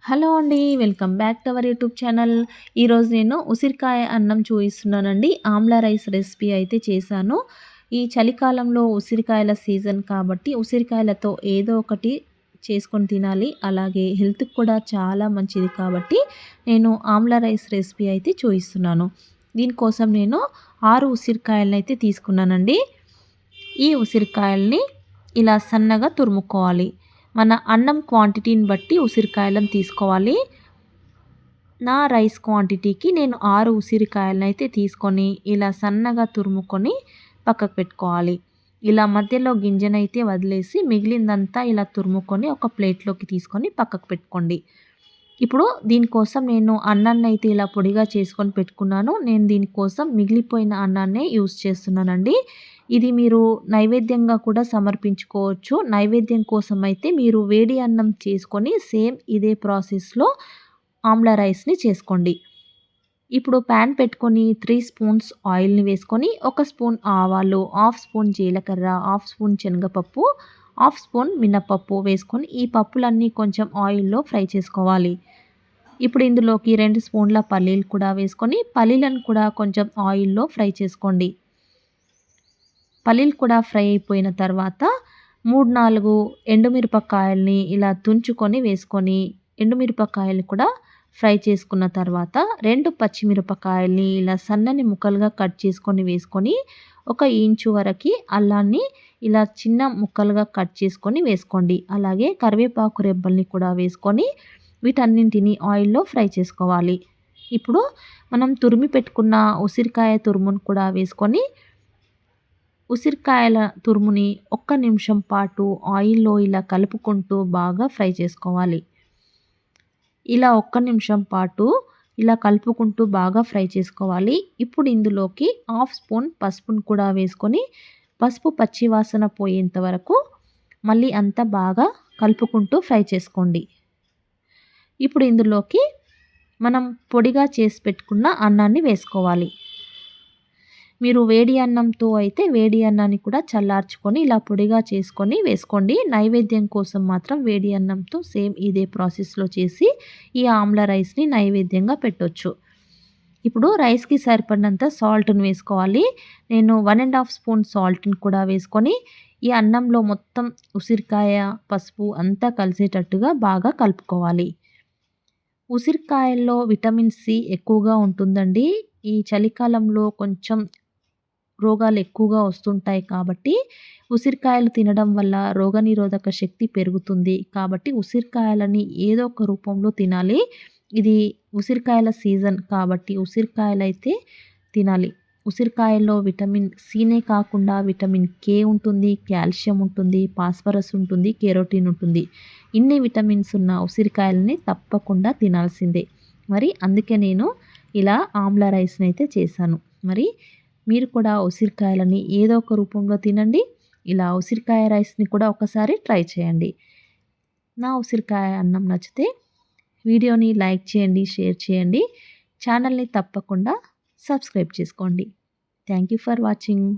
Hello అండి. Welcome back to our YouTube channel. ఈరోజు నేను ఉసిరికాయ అన్నం చూపిస్తున్నానండి. ఆమ్లా రైస్ రెసిపీ అయితే చేశాను. ఈ చలికాలంలో ఉసిరికాయల సీజన్ కాబట్టి ఉసిరికాయలతో ఏదో ఒకటి చేసుకొని తినాలి. అలాగే హెల్త్‌కి కూడా చాలా మంచిది కాబట్టి నేను ఆమ్లా రైస్ రెసిపీ అయితే చూపిస్తున్నాను. దీనికోసం నేను 6 ఉసిరికాయలనైతే తీసుకున్నానండి. ఈ ఉసిరికాయల్ని ఇలా సన్నగా తురుముకోవాలి. మన అన్నం క్వాంటిటీని బట్టి ఉసిరికాయలను తీసుకోవాలి. నా రైస్ క్వాంటిటీకి నేను 6 ఉసిరికాయలనైతే తీసుకొని ఇలా సన్నగా తురుముకొని పక్కకు పెట్టుకోవాలి. ఇలా మధ్యలో గింజనైతే వదిలేసి మిగిలిందంతా ఇలా తురుముకొని ఒక ప్లేట్‌లోకి తీసుకొని పక్కకు పెట్టుకోండి. ఇప్పుడు దీనికోసం నేను అన్నాన్నయితే ఇలా పొడిగా చేసుకొని పెట్టుకున్నాను. నేను దీనికోసం మిగిలిపోయిన అన్నాన్నే యూజ్ చేస్తున్నానండి. ఇది మీరు నైవేద్యంగా కూడా సమర్పించుకోవచ్చు. నైవేద్యం కోసం అయితే మీరు వేడి అన్నం చేసుకొని సేమ్ ఇదే ప్రాసెస్‌లో ఆమ్లా రైస్‌ని చేసుకోండి. ఇప్పుడు ప్యాన్ పెట్టుకొని 3 స్పూన్స్ ఆయిల్‌ని వేసుకొని, ఒక స్పూన్ ఆవాలు, హాఫ్ స్పూన్ జీలకర్ర, హాఫ్ స్పూన్ శనగపప్పు, హాఫ్ స్పూన్ మినపప్పు వేసుకొని ఈ పప్పులన్నీ కొంచెం ఆయిల్‌లో ఫ్రై చేసుకోవాలి. ఇప్పుడు ఇందులోకి 2 స్పూన్ల పల్లీలు కూడా వేసుకొని, పల్లీలను కూడా కొంచెం ఆయిల్‌లో ఫ్రై చేసుకోండి. పల్లీలు కూడా ఫ్రై అయిపోయిన తర్వాత 3, 4 ఎండుమిరపకాయల్ని ఇలా తుంచుకొని వేసుకొని, ఎండుమిరపకాయలు కూడా ఫ్రై చేసుకున్న తర్వాత 2 పచ్చిమిరపకాయల్ని ఇలా సన్నని ముక్కలుగా కట్ చేసుకొని వేసుకొని, ఒక ఇంచు వరకి అల్లాన్ని ఇలా చిన్న ముక్కలుగా కట్ చేసుకొని వేసుకోండి. అలాగే కరివేపాకు రెబ్బల్ని కూడా వేసుకొని వీటన్నింటిని ఆయిల్‌లో ఫ్రై చేసుకోవాలి. ఇప్పుడు మనం తురిమి పెట్టుకున్న ఉసిరికాయ తురుమును కూడా వేసుకొని ఉసిరికాయల తురుముని ఒక్క నిమిషం పాటు ఆయిల్‌లో ఇలా కలుపుకుంటూ బాగా ఫ్రై చేసుకోవాలి. ఇలా ఒక్క నిమిషం పాటు ఇలా కలుపుకుంటూ బాగా ఫ్రై చేసుకోవాలి. ఇప్పుడు ఇందులోకి హాఫ్ స్పూన్ పసుపును కూడా వేసుకొని పసుపు పచ్చి వాసన పోయేంత వరకు మళ్ళీ అంతా బాగా కలుపుకుంటూ ఫ్రై చేసుకోండి. ఇప్పుడు ఇందులోకి మనం పొడిగా చేసి పెట్టుకున్న అన్నాన్ని వేసుకోవాలి. మీరు వేడి అన్నంతో అయితే వేడి అన్నాన్ని కూడా చల్లార్చుకొని ఇలా పొడిగా చేసుకొని వేసుకోండి. నైవేద్యం కోసం మాత్రం వేడి అన్నంతో సేమ్ ఇదే ప్రాసెస్‌లో చేసి ఈ ఆమ్లా రైస్‌ని నైవేద్యంగా పెట్టొచ్చు. ఇప్పుడు రైస్‌కి సరిపడినంత సాల్ట్‌ని వేసుకోవాలి. నేను 1 ½ స్పూన్ సాల్ట్‌ని కూడా వేసుకొని ఈ అన్నంలో మొత్తం ఉసిరికాయ, పసుపు అంతా కలిసేటట్టుగా బాగా కలుపుకోవాలి. ఉసిరికాయల్లో విటమిన్ సి ఎక్కువగా ఉంటుందండి. ఈ చలికాలంలో కొంచెం రోగాలు ఎక్కువగా వస్తుంటాయి కాబట్టి ఉసిరికాయలు తినడం వల్ల రోగనిరోధక శక్తి పెరుగుతుంది. కాబట్టి ఉసిరికాయలని ఏదో ఒక రూపంలో తినాలి. ఇది ఉసిరికాయల సీజన్ కాబట్టి ఉసిరికాయలైతే తినాలి. ఉసిరికాయల్లో విటమిన్ సినే కాకుండా విటమిన్ కే ఉంటుంది, కాల్షియం ఉంటుంది, ఫాస్ఫరస్ ఉంటుంది, కెరోటిన్ ఉంటుంది. ఇన్ని విటమిన్స్ ఉన్న ఉసిరికాయలని తప్పకుండా తినాల్సిందే. మరి అందుకే నేను ఇలా ఆమ్లా రైస్‌ని అయితే చేశాను. మరి మీరు కూడా ఉసిరికాయలని ఏదో ఒక రూపంలో తినండి. ఇలా ఉసిరికాయ రైస్‌ని కూడా ఒకసారి ట్రై చేయండి. నా ఉసిరికాయ అన్నం నచ్చితే వీడియోని లైక్ చేయండి, షేర్ చేయండి. ఛానల్‌ని తప్పకుండా సబ్స్క్రైబ్ చేసుకోండి. Thank you for watching.